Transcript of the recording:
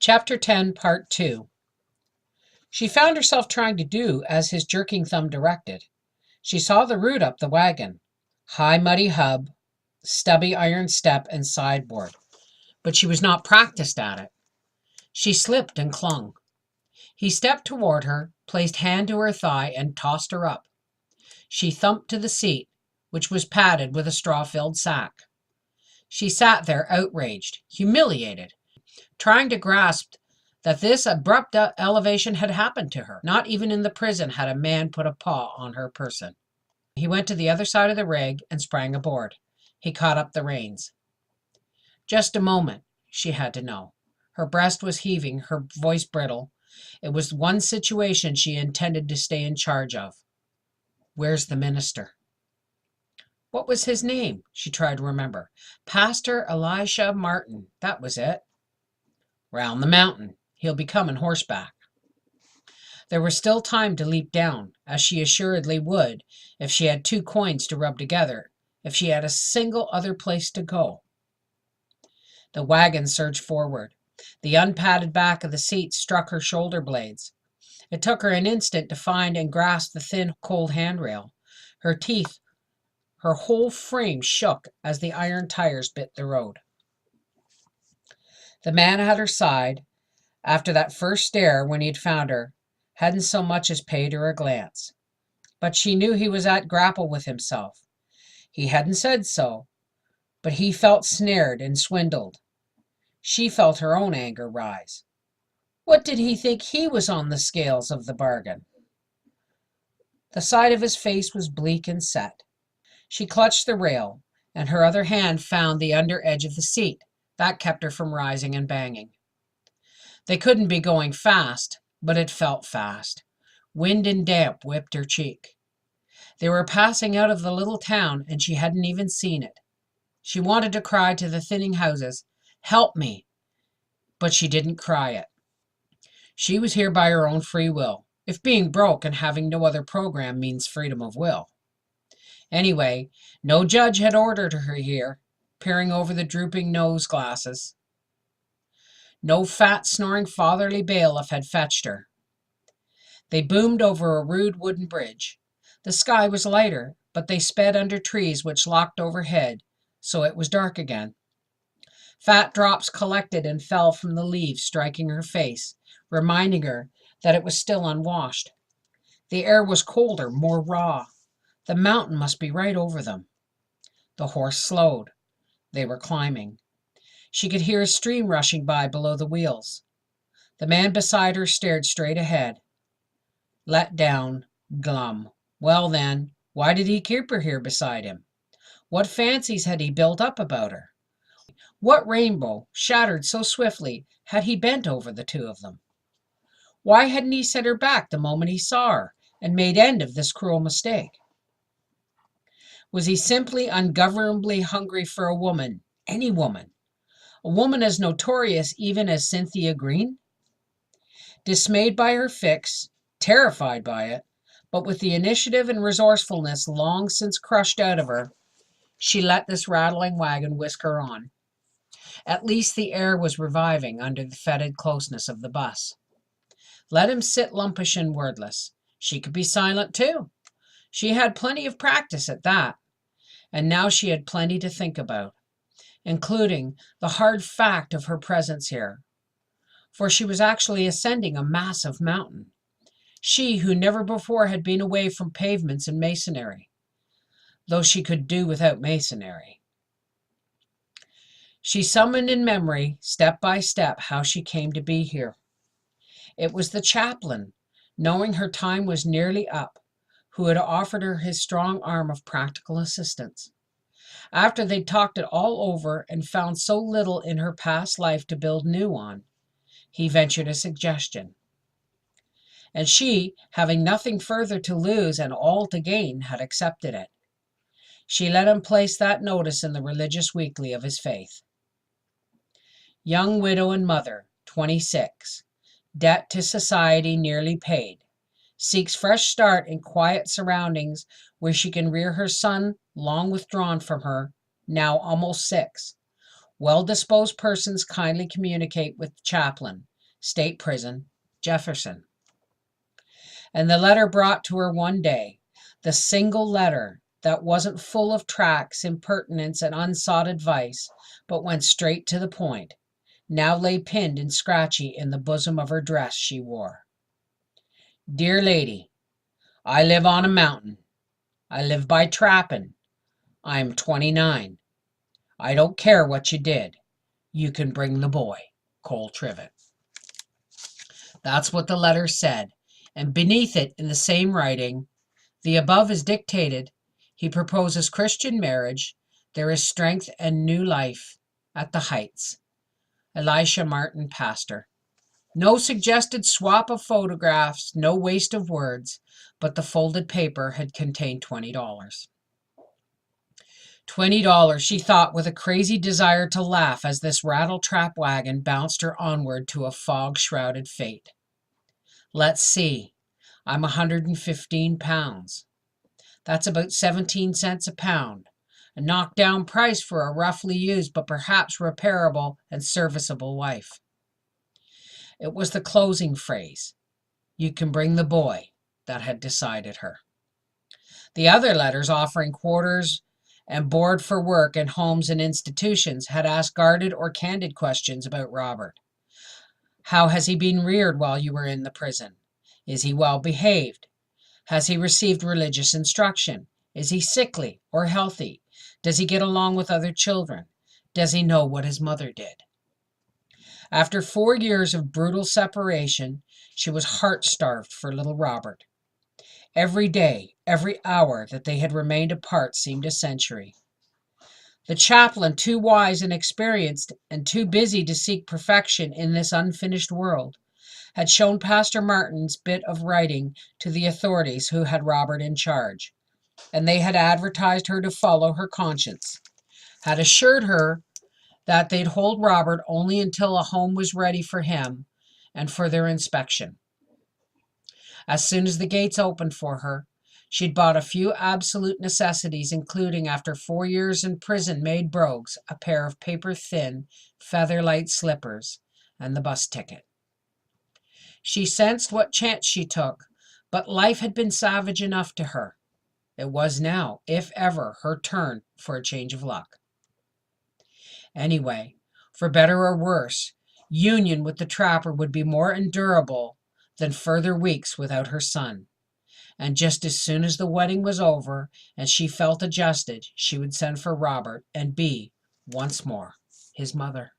Chapter 10, Part 2. She found herself trying to do as his jerking thumb directed. She saw the route up the wagon. High muddy hub, stubby iron step and sideboard. But she was not practiced at it. She slipped and clung. He stepped toward her, placed hand to her thigh, and tossed her up. She thumped to the seat, which was padded with a straw-filled sack. She sat there outraged, humiliated, trying to grasp that this abrupt elevation had happened to her. Not even in the prison had a man put a paw on her person. He went to the other side of the rig and sprang aboard. He caught up the reins. Just a moment, she had to know. Her breast was heaving, her voice brittle. It was one situation she intended to stay in charge of. Where's the minister? What was his name? She tried to remember. Pastor Elisha Martin. That was it. Round the mountain. He'll be coming horseback. There was still time to leap down, as she assuredly would if she had 2 coins to rub together, if she had a single other place to go. The wagon surged forward. The unpadded back of the seat struck her shoulder blades. It took her an instant to find and grasp the thin, cold handrail. Her teeth, her whole frame shook as the iron tires bit the road. The man at her side, after that first stare when he had found her, hadn't so much as paid her a glance. But she knew he was at grapple with himself. He hadn't said so, but he felt snared and swindled. She felt her own anger rise. What did he think he was on the scales of the bargain? The side of his face was bleak and set. She clutched the rail, and her other hand found the under edge of the seat. That kept her from rising and banging. They couldn't be going fast, but it felt fast. Wind and damp whipped her cheek. They were passing out of the little town, and she hadn't even seen it. She wanted to cry to the thinning houses, "Help me!" But she didn't cry it. She was here by her own free will, if being broke and having no other program means freedom of will. Anyway, no judge had ordered her here, peering over the drooping nose glasses. No fat, snoring fatherly bailiff had fetched her. They boomed over a rude wooden bridge. The sky was lighter, but they sped under trees which locked overhead, so it was dark again. Fat drops collected and fell from the leaves, striking her face, reminding her that it was still unwashed. The air was colder, more raw. The mountain must be right over them. The horse slowed. They were climbing. She could hear a stream rushing by below the wheels. The man beside her stared straight ahead. Let down, glum. Well then, why did he keep her here beside him? What fancies had he built up about her? What rainbow, shattered so swiftly, had he bent over the 2 of them? Why hadn't he sent her back the moment he saw her, and made end of this cruel mistake? Was he simply ungovernably hungry for a woman, any woman? A woman as notorious even as Cynthia Green? Dismayed by her fix, terrified by it, but with the initiative and resourcefulness long since crushed out of her, she let this rattling wagon whisk her on. At least the air was reviving under the fetid closeness of the bus. Let him sit lumpish and wordless. She could be silent too. She had plenty of practice at that. And now she had plenty to think about, including the hard fact of her presence here. For she was actually ascending a massive mountain. She who never before had been away from pavements and masonry, though she could do without masonry. She summoned in memory, step by step, how she came to be here. It was the chaplain, knowing her time was nearly up, who had offered her his strong arm of practical assistance. After they'd talked it all over and found so little in her past life to build new on, he ventured a suggestion. And she, having nothing further to lose and all to gain, had accepted it. She let him place that notice in the religious weekly of his faith. Young widow and mother, 26. Debt to society nearly paid. Seeks fresh start in quiet surroundings where she can rear her son, long withdrawn from her, now almost 6. Well-disposed persons kindly communicate with the chaplain, State Prison, Jefferson. And the letter brought to her one day, the single letter that wasn't full of tracts, impertinence, and unsought advice, but went straight to the point, now lay pinned and scratchy in the bosom of her dress she wore. Dear lady, I live on a mountain. I live by trappin'. I'm 29. I don't care what you did. You can bring the boy, Cole Trivet. That's what the letter said, and beneath it, in the same writing, the above is dictated. He proposes Christian marriage. There is strength and new life at the Heights. Elisha Martin, pastor. No suggested swap of photographs, no waste of words, but the folded paper had contained $20. $20, she thought with a crazy desire to laugh as this rattle-trap wagon bounced her onward to a fog-shrouded fate. Let's see, I'm 115 pounds. That's about 17 cents a pound, a knockdown price for a roughly used but perhaps repairable and serviceable wife. It was the closing phrase, "You can bring the boy," that had decided her. The other letters offering quarters and board for work in homes and institutions had asked guarded or candid questions about Robert. How has he been reared while you were in the prison? Is he well behaved? Has he received religious instruction? Is he sickly or healthy? Does he get along with other children? Does he know what his mother did? After 4 years of brutal separation, she was heart-starved for little Robert. Every day, every hour that they had remained apart seemed a century. The chaplain, too wise and experienced and too busy to seek perfection in this unfinished world, had shown Pastor Martin's bit of writing to the authorities who had Robert in charge, and they had advertised her to follow her conscience, had assured her that they'd hold Robert only until a home was ready for him and for their inspection. As soon as the gates opened for her, she'd bought a few absolute necessities, including, after 4 years in prison, made brogues, a pair of paper-thin, feather-light slippers, and the bus ticket. She sensed what chance she took, but life had been savage enough to her. It was now, if ever, her turn for a change of luck. Anyway, for better or worse, union with the trapper would be more endurable than further weeks without her son. And just as soon as the wedding was over and she felt adjusted, she would send for Robert and be, once more, his mother.